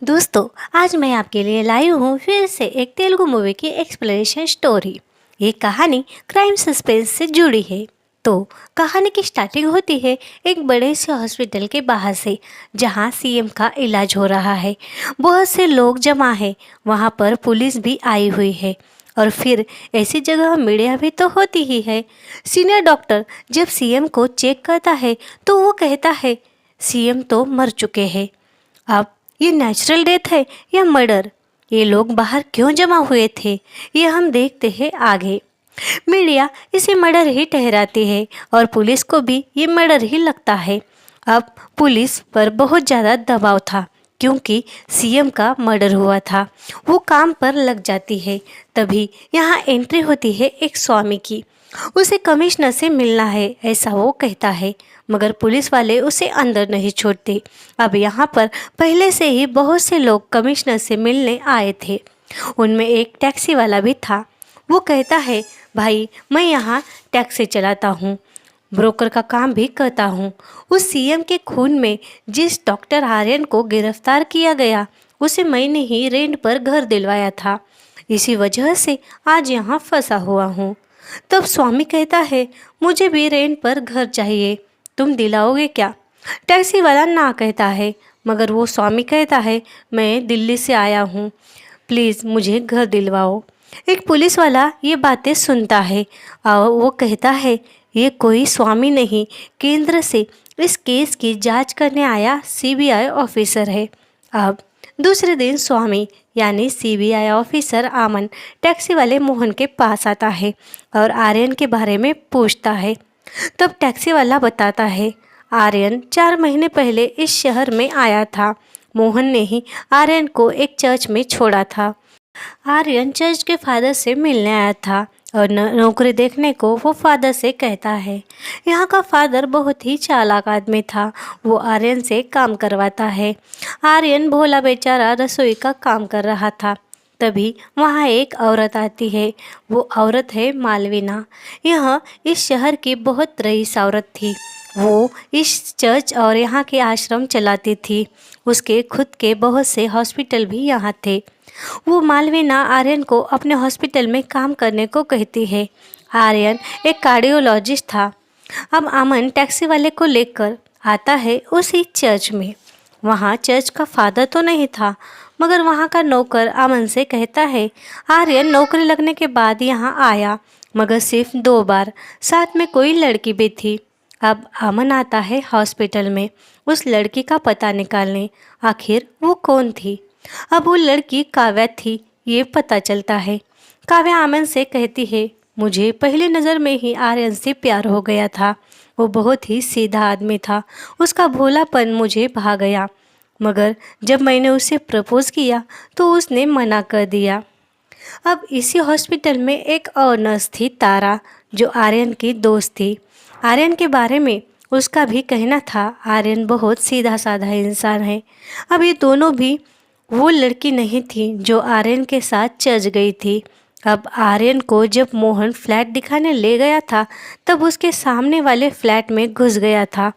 दोस्तों, आज मैं आपके लिए लाई हूँ फिर से एक तेलुगु मूवी की एक्सप्लेनेशन स्टोरी। ये कहानी क्राइम सस्पेंस से जुड़ी है। तो कहानी की स्टार्टिंग होती है एक बड़े से हॉस्पिटल के बाहर से, जहाँ सीएम का इलाज हो रहा है। बहुत से लोग जमा है, वहाँ पर पुलिस भी आई हुई है और फिर ऐसी जगह मीडिया भी तो होती ही है। सीनियर डॉक्टर जब सीएम को चेक करता है तो वो कहता है सीएम तो मर चुके हैं। अब ये नेचुरल डेथ है या मर्डर? ये लोग बाहर क्यों जमा हुए थे, ये हम देखते हैं आगे। मीडिया इसे मर्डर ही ठहराती है और पुलिस को भी ये मर्डर ही लगता है। अब पुलिस पर बहुत ज़्यादा दबाव था क्योंकि सीएम का मर्डर हुआ था। वो काम पर लग जाती है। तभी यहाँ एंट्री होती है एक स्वामी की। उसे कमिश्नर से मिलना है ऐसा वो कहता है, मगर पुलिस वाले उसे अंदर नहीं छोड़ते। अब यहाँ पर पहले से ही बहुत से लोग कमिश्नर से मिलने आए थे। उनमें एक टैक्सी वाला भी था। वो कहता है, भाई मैं यहाँ टैक्सी चलाता हूँ, ब्रोकर का काम भी करता हूँ। उस सीएम के खून में जिस डॉक्टर आर्यन को गिरफ्तार किया गया, उसे मैंने ही रेंट पर घर दिलवाया था। इसी वजह से आज यहाँ फंसा हुआ हूँ। तब स्वामी कहता है, मुझे भी रेंट पर घर चाहिए, तुम दिलाओगे क्या? टैक्सी वाला ना कहता है, मगर वो स्वामी कहता है, मैं दिल्ली से आया हूँ, प्लीज़ मुझे घर दिलवाओ। एक पुलिस वाला ये बातें सुनता है और वो कहता है, ये कोई स्वामी नहीं, केंद्र से इस केस की जांच करने आया सीबीआई ऑफिसर है। अब दूसरे दिन स्वामी यानी सीबीआई ऑफिसर आमन टैक्सी वाले मोहन के पास आता है और आर्यन के बारे में पूछता है। तब टैक्सी वाला बताता है, आर्यन 4 महीने पहले इस शहर में आया था। मोहन ने ही आर्यन को एक चर्च में छोड़ा था। आर्यन चर्च के फादर से मिलने आया था और नौकरी देखने को वो फादर से कहता है। यहाँ का फादर बहुत ही चालाक आदमी था। वो आर्यन से काम करवाता है। आर्यन भोला बेचारा रसोई का काम कर रहा था। तभी वहाँ एक औरत आती है। वो औरत है मालवीना। यह इस शहर की बहुत रईस औरत थी। वो इस चर्च और यहाँ के आश्रम चलाती थी। उसके खुद के बहुत से हॉस्पिटल भी यहाँ थे। वो मालवीना आर्यन को अपने हॉस्पिटल में काम करने को कहती है। आर्यन एक कार्डियोलॉजिस्ट था। अब अमन टैक्सी वाले को लेकर आता है उसी चर्च में। वहाँ चर्च का फादर तो नहीं था, मगर वहाँ का नौकर अमन से कहता है, आर्यन नौकरी लगने के बाद यहाँ आया, मगर सिर्फ 2 बार, साथ में कोई लड़की भी थी। अब अमन आता है हॉस्पिटल में उस लड़की का पता निकालने, आखिर वो कौन थी। अब वो लड़की काव्या थी, ये पता चलता है। काव्या अमन से कहती है, मुझे पहली नज़र में ही आर्यन से प्यार हो गया था। वो बहुत ही सीधा आदमी था, उसका भोलापन मुझे भा गया, मगर जब मैंने उसे प्रपोज किया तो उसने मना कर दिया। अब इसी हॉस्पिटल में एक और नर्स थी तारा, जो आर्यन की दोस्त थी। आर्यन के बारे में उसका भी कहना था, आर्यन बहुत सीधा साधा इंसान है। अब ये दोनों भी वो लड़की नहीं थी जो आर्यन के साथ चर्च गई थी। अब आर्यन को जब मोहन फ्लैट दिखाने ले गया था, तब उसके सामने वाले फ्लैट में घुस गया था।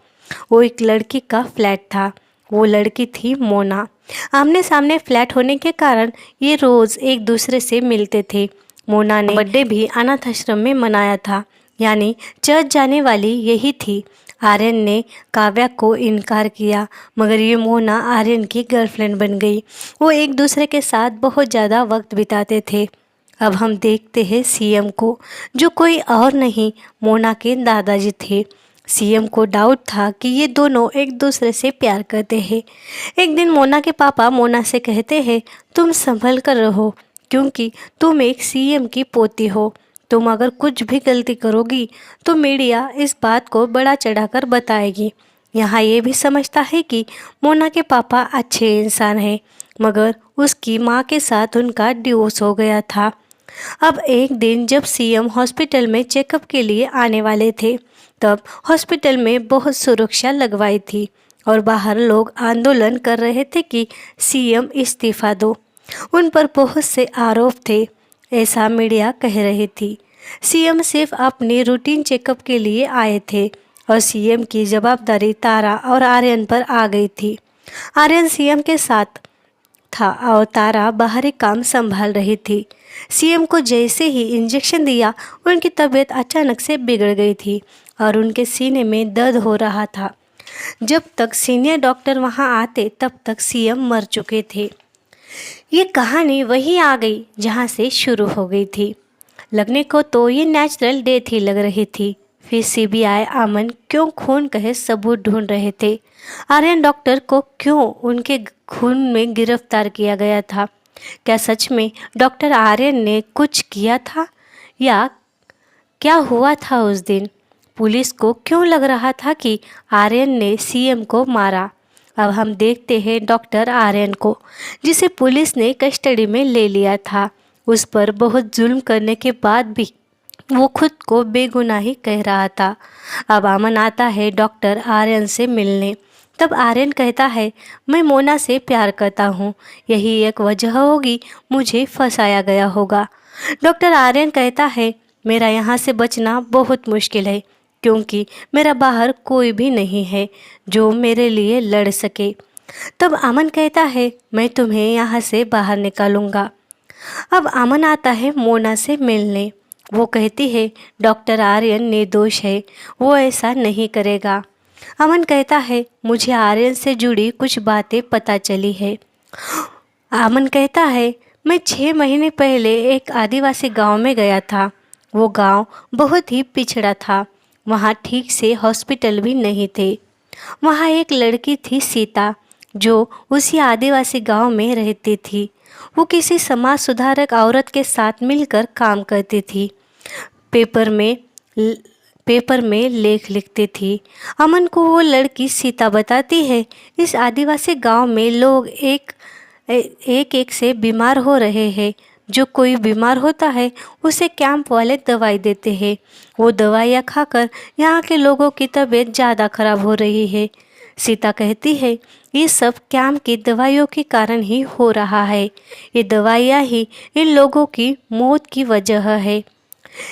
वो एक लड़की का फ्लैट था। वो लड़की थी मोना। आमने सामने फ्लैट होने के कारण ये रोज़ एक दूसरे से मिलते थे। मोना ने बर्थडे भी अनाथ आश्रम में मनाया था, यानी चर्च जाने वाली यही थी। आर्यन ने काव्या को इनकार किया, मगर ये मोना आर्यन की गर्लफ्रेंड बन गई। वो एक दूसरे के साथ बहुत ज़्यादा वक्त बिताते थे। अब हम देखते हैं सीएम को, जो कोई और नहीं मोना के दादाजी थे। सीएम को डाउट था कि ये दोनों एक दूसरे से प्यार करते हैं। एक दिन मोना के पापा मोना से कहते हैं, तुम संभल कर रहो, क्योंकि तुम एक सीएम की पोती हो। तुम अगर कुछ भी गलती करोगी तो मीडिया इस बात को बड़ा चढ़ाकर बताएगी। यहाँ ये भी समझता है कि मोना के पापा अच्छे इंसान हैं, मगर उसकी माँ के साथ उनका डिवोर्स हो गया था। अब एक दिन जब सीएम हॉस्पिटल में चेकअप के लिए आने वाले थे, तब हॉस्पिटल में बहुत सुरक्षा लगवाई थी और बाहर लोग आंदोलन कर रहे थे कि सीएम इस्तीफा दो। उन पर बहुत से आरोप थे, ऐसा मीडिया कह रही थी। सीएम सिर्फ अपनी रूटीन चेकअप के लिए आए थे और सीएम की जवाबदारी तारा और आर्यन पर आ गई थी। आर्यन सीएम के साथ था और तारा बाहरी काम संभाल रही थी। सीएम को जैसे ही इंजेक्शन दिया, उनकी तबीयत अचानक से बिगड़ गई थी और उनके सीने में दर्द हो रहा था। जब तक सीनियर डॉक्टर वहां आते तब तक सीएम मर चुके थे। ये कहानी वहीं आ गई जहां से शुरू हो गई थी। लगने को तो ये नेचुरल डेथ ही लग रही थी। फिर सीबीआई अमन क्यों खून कहे सबूत ढूंढ रहे थे? आर्यन डॉक्टर को क्यों उनके खून में गिरफ्तार किया गया था? क्या सच में डॉक्टर आर्यन ने कुछ किया था, या क्या हुआ था उस दिन? पुलिस को क्यों लग रहा था कि आर्यन ने सीएम को मारा? अब हम देखते हैं डॉक्टर आर्यन को, जिसे पुलिस ने कस्टडी में ले लिया था। उस पर बहुत जुल्म करने के बाद भी वो खुद को बेगुनाही कह रहा था। अब अमन आता है डॉक्टर आर्यन से मिलने। तब आर्यन कहता है, मैं मोना से प्यार करता हूँ, यही एक वजह होगी मुझे फंसाया गया होगा। डॉक्टर आर्यन कहता है, मेरा यहाँ से बचना बहुत मुश्किल है, क्योंकि मेरा बाहर कोई भी नहीं है जो मेरे लिए लड़ सके। तब अमन कहता है, मैं तुम्हें यहाँ से बाहर निकालूंगा। अब अमन आता है मोना से मिलने। वो कहती है, डॉक्टर आर्यन निर्दोष है, वो ऐसा नहीं करेगा। अमन कहता है, मुझे आर्यन से जुड़ी कुछ बातें पता चली है। अमन कहता है, मैं 6 महीने पहले एक आदिवासी गांव में गया था। वो गांव बहुत ही पिछड़ा था। वहाँ ठीक से हॉस्पिटल भी नहीं थे। वहाँ एक लड़की थी सीता, जो उसी आदिवासी गांव में रहती थी। वो किसी समाज सुधारक औरत के साथ मिलकर काम करती थी। पेपर में लेख लिखती थी। अमन को वो लड़की सीता बताती है, इस आदिवासी गांव में लोग एक से बीमार हो रहे हैं। जो कोई बीमार होता है उसे कैंप वाले दवाई देते हैं। वो दवाइयाँ खाकर यहाँ के लोगों की तबीयत ज़्यादा खराब हो रही है। सीता कहती है, ये सब कैंप की दवाइयों के कारण ही हो रहा है। ये दवाइयाँ ही इन लोगों की मौत की वजह है।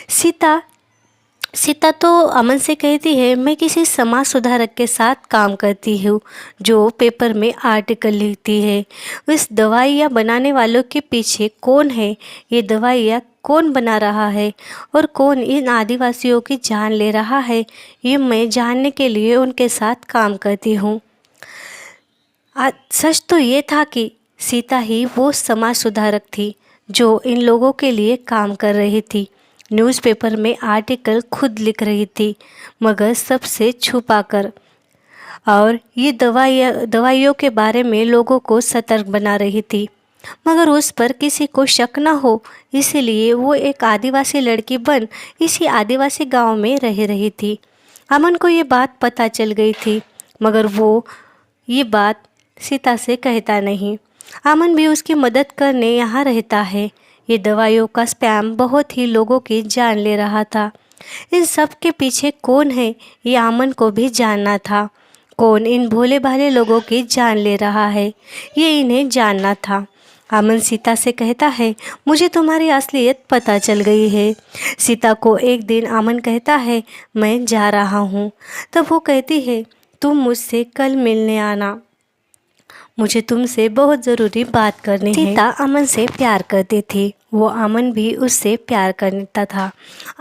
सीता तो अमन से कहती है, मैं किसी समाज सुधारक के साथ काम करती हूँ जो पेपर में आर्टिकल लिखती है। इस दवाइयाँ बनाने वालों के पीछे कौन है, ये दवाइयाँ कौन बना रहा है और कौन इन आदिवासियों की जान ले रहा है, ये मैं जानने के लिए उनके साथ काम करती हूँ। सच तो ये था कि सीता ही वो समाज सुधारक थी जो इन लोगों के लिए काम कर रही थी। न्यूज़पेपर में आर्टिकल खुद लिख रही थी, मगर सबसे छुपा कर, और ये दवाइयों के बारे में लोगों को सतर्क बना रही थी, मगर उस पर किसी को शक न हो, इसीलिए वो एक आदिवासी लड़की बन इसी आदिवासी गांव में रह रही थी। अमन को ये बात पता चल गई थी, मगर वो ये बात सीता से कहता नहीं। अमन भी उसकी मदद करने यहाँ रहता है। ये दवाइयों का स्पैम बहुत ही लोगों की जान ले रहा था। इन सब के पीछे कौन है, ये अमन को भी जानना था। कौन इन भोले भाले लोगों की जान ले रहा है, ये इन्हें जानना था। अमन सीता से कहता है, मुझे तुम्हारी असलियत पता चल गई है। सीता को एक दिन अमन कहता है, मैं जा रहा हूँ। तब वो कहती है, तुम मुझसे कल मिलने आना, मुझे तुमसे बहुत ज़रूरी बात करनी है। सीता अमन से प्यार करती थी, वो अमन भी उससे प्यार करता था।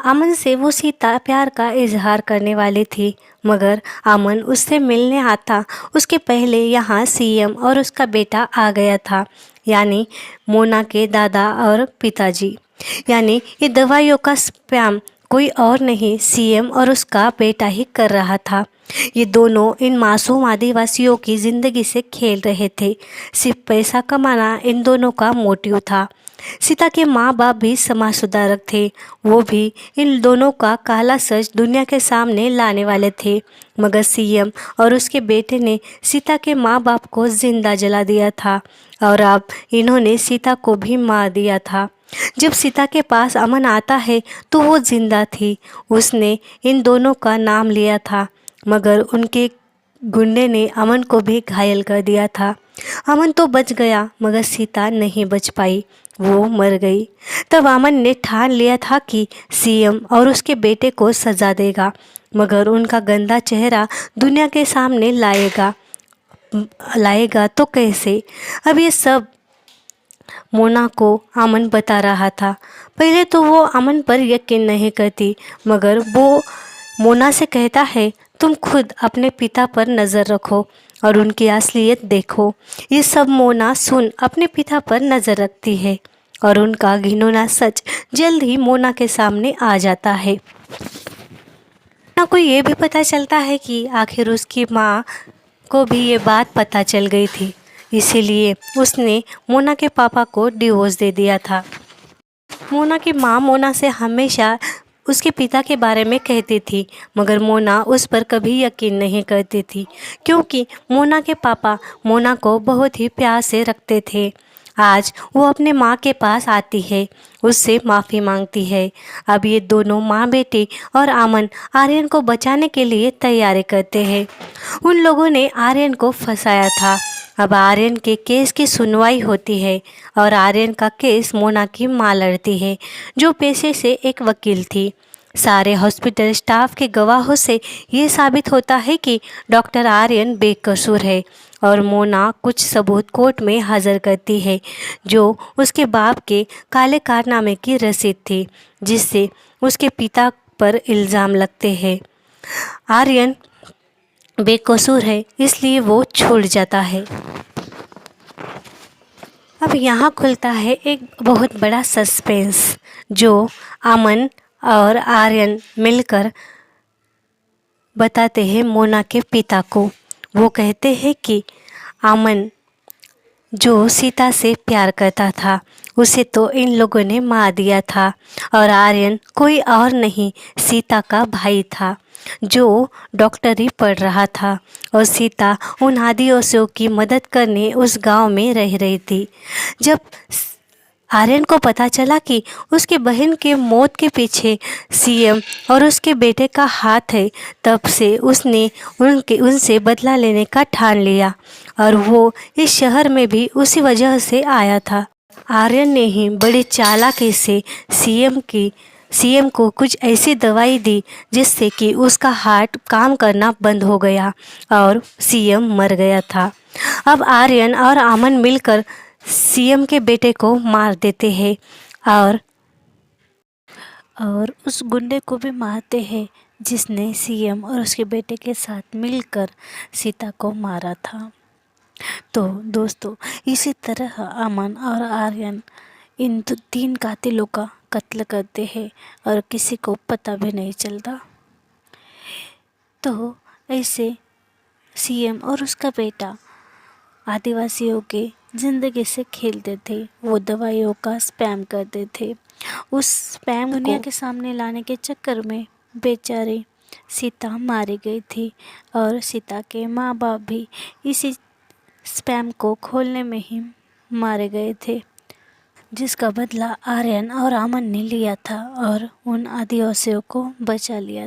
अमन से वो सीता प्यार का इजहार करने वाली थी, मगर अमन उससे मिलने आता उसके पहले यहाँ सीएम और उसका बेटा आ गया था, यानी मोना के दादा और पिताजी। यानी ये दवाइयों का स्पैम कोई और नहीं, सीएम और उसका बेटा ही कर रहा था। ये दोनों इन मासूम आदिवासियों की ज़िंदगी से खेल रहे थे। सिर्फ पैसा कमाना इन दोनों का मोटिव था। सीता के माँ बाप भी समाज सुधारक थे, वो भी इन दोनों का काला सच दुनिया के सामने लाने वाले थे, मगर सीएम और उसके बेटे ने सीता के माँ बाप को जिंदा जला दिया था और अब इन्होंने सीता को भी मार दिया था। जब सीता के पास अमन आता है तो वो जिंदा थी। उसने इन दोनों का नाम लिया था, मगर उनके गुंडे ने अमन को भी घायल कर दिया था। अमन तो बच गया, मगर सीता नहीं बच पाई, वो मर गई। तब अमन ने ठान लिया था कि सीएम और उसके बेटे को सजा देगा, मगर उनका गंदा चेहरा दुनिया के सामने लाएगा तो कैसे? अब ये सब मोना को अमन बता रहा था। पहले तो वो अमन पर यकीन नहीं करती, मगर वो मोना से कहता है, तुम खुद अपने पिता पर नज़र रखो और उनकी असलियत देखो। ये सब मोना सुन अपने पिता पर नज़र रखती है और उनका घिनौना सच जल्द ही मोना के सामने आ जाता है। मोना को ये भी पता चलता है कि आखिर उसकी माँ को भी ये बात पता चल गई थी, इसीलिए उसने मोना के पापा को डिवोर्स दे दिया था। मोना की माँ मोना से हमेशा उसके पिता के बारे में कहती थी, मगर मोना उस पर कभी यकीन नहीं करती थी, क्योंकि मोना के पापा मोना को बहुत ही प्यार से रखते थे। आज वो अपने माँ के पास आती है, उससे माफ़ी मांगती है। अब ये दोनों माँ बेटी और अमन आर्यन को बचाने के लिए तैयारी करते हैं। उन लोगों ने आर्यन को फंसाया था। अब आर्यन के केस की सुनवाई होती है और आर्यन का केस मोना की माँ लड़ती है, जो पेशे से एक वकील थी। सारे हॉस्पिटल स्टाफ के गवाहों से ये साबित होता है कि डॉक्टर आर्यन बेकसूर है और मोना कुछ सबूत कोर्ट में हाजिर करती है, जो उसके बाप के काले कारनामे की रसीद थी, जिससे उसके पिता पर इल्ज़ाम लगते हैं। आर्यन बेकसूर है, इसलिए वो छूट जाता है। अब यहाँ खुलता है एक बहुत बड़ा सस्पेंस, जो अमन और आर्यन मिलकर बताते हैं मोना के पिता को। वो कहते हैं कि अमन जो सीता से प्यार करता था, उसे तो इन लोगों ने मार दिया था, और आर्यन कोई और नहीं, सीता का भाई था, जो डॉक्टरी पढ़ रहा था, और सीता उन आदिवासियों की मदद करने उस गांव में रह रही थी। जब आर्यन को पता चला कि उसके बहन के मौत के पीछे सीएम और उसके बेटे का हाथ है, तब से उसने उनसे बदला लेने का ठान लिया, और वो इस शहर में भी उसी वजह से आया था। आर्यन ने ही बड़ी चालाकी से सीएम को कुछ ऐसी दवाई दी जिससे कि उसका हार्ट काम करना बंद हो गया और सीएम मर गया था। अब आर्यन और अमन मिलकर सीएम के बेटे को मार देते हैं और उस गुंडे को भी मारते हैं जिसने सीएम और उसके बेटे के साथ मिलकर सीता को मारा था। तो दोस्तों, इसी तरह अमन और आर्यन इन तीन कातिलों का कत्ल करते हैं और किसी को पता भी नहीं चलता। तो ऐसे सीएम और उसका बेटा आदिवासियों के ज़िंदगी से खेलते थे। वो दवाइयों का स्पैम करते थे। उस स्पैम दुनिया के सामने लाने के चक्कर में बेचारी सीता मारी गई थी, और सीता के माँ बाप भी इसी स्पैम को खोलने में ही मारे गए थे, जिसका बदला आर्यन और अमन ने लिया था और उन आदिवासियों को बचा लिया।